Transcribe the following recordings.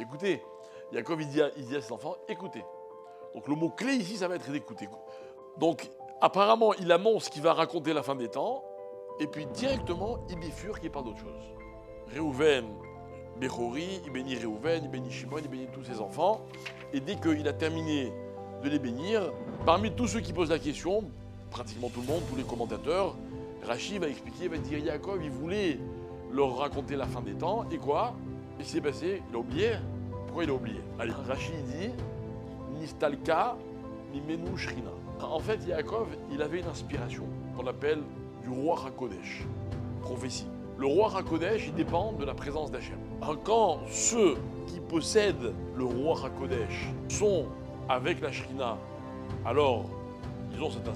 Écoutez, Yaakov il dit à ses enfants, écoutez. Donc le mot-clé ici, ça va être d'écouter. Donc apparemment, il annonce qu'il va raconter la fin des temps, et puis directement, il bifurque et parle d'autre chose. Réhouven, Bechori, il bénit Réhouven, il bénit Shimon, il bénit tous ses enfants, et dès qu'il a terminé de les bénir, parmi tous ceux qui posent la question, pratiquement tout le monde, tous les commentateurs, Rachi va expliquer, va dire Yaakov, il voulait leur raconter la fin des temps, et quoi? Qu'est-ce qui s'est passé? Il a oublié. Pourquoi il a oublié? Allez, Rachi dit Nistalka Mimenu Shrina. En fait, Yaakov, il avait une inspiration qu'on appelle du roi HaKodesh, prophétie. Le roi HaKodesh, il dépend de la présence d'Hachem. Quand ceux qui possèdent le roi HaKodesh sont avec la Shrina, alors ils ont cette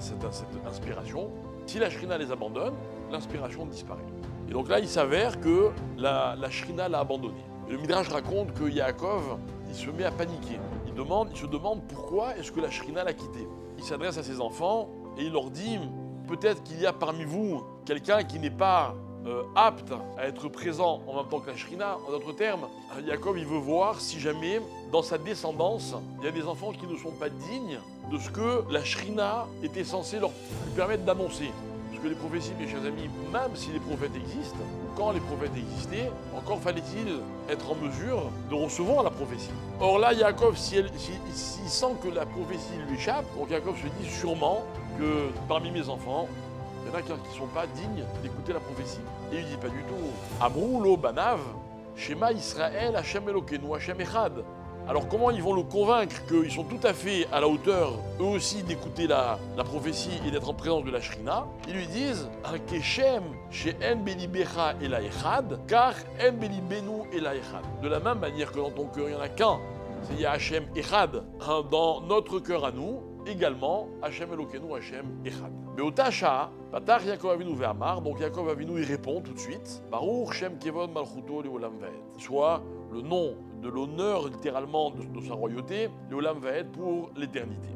inspiration. Si la Shrina les abandonne, l'inspiration disparaît. Et donc là, il s'avère que la Shrina l'a abandonné. Et le Midrash raconte que Yaakov, il se met à paniquer. Il se demande pourquoi est-ce que la Shrina l'a quitté. Il s'adresse à ses enfants et il leur dit, peut-être qu'il y a parmi vous quelqu'un qui n'est pas apte à être présent en même temps que la Shrina. En d'autres termes, Yaakov, il veut voir si jamais, dans sa descendance, il y a des enfants qui ne sont pas dignes de ce que la Shrina était censée leur permettre d'annoncer. Parce que les prophéties, mes chers amis, même si les prophètes existent, quand les prophètes existaient, encore fallait-il être en mesure de recevoir la prophétie. Or là, Yaakov, s'il sent que la prophétie lui échappe, donc Yaakov se dit sûrement que parmi mes enfants, il y en a qui ne sont pas dignes d'écouter la prophétie. Et il dit pas du tout. Amrou lo banav, Shema Israël, Hashem Elokeinu, Hashem Echad. Alors comment ils vont le convaincre qu'ils sont tout à fait à la hauteur, eux aussi, d'écouter la prophétie et d'être en présence de la Shrina? Ils lui disent Keshem chez En Belibecha Ela Echad, car En Belibenu Ela Echad. De la même manière que dans ton cœur, il n'y en a qu'un, c'est Hashem Echad. Dans notre cœur à nous, également, Hashem Elokeinu, Hashem Echad. Mais au Tasha, Patar Yaakov Avinu Ve'amar, donc Yaakov Avinu, il répond tout de suite Baruch Shem Kevod Malchuto Leolam Vaed. Soit le nom de l'honneur littéralement de sa royauté, Leolam Vaed pour l'éternité.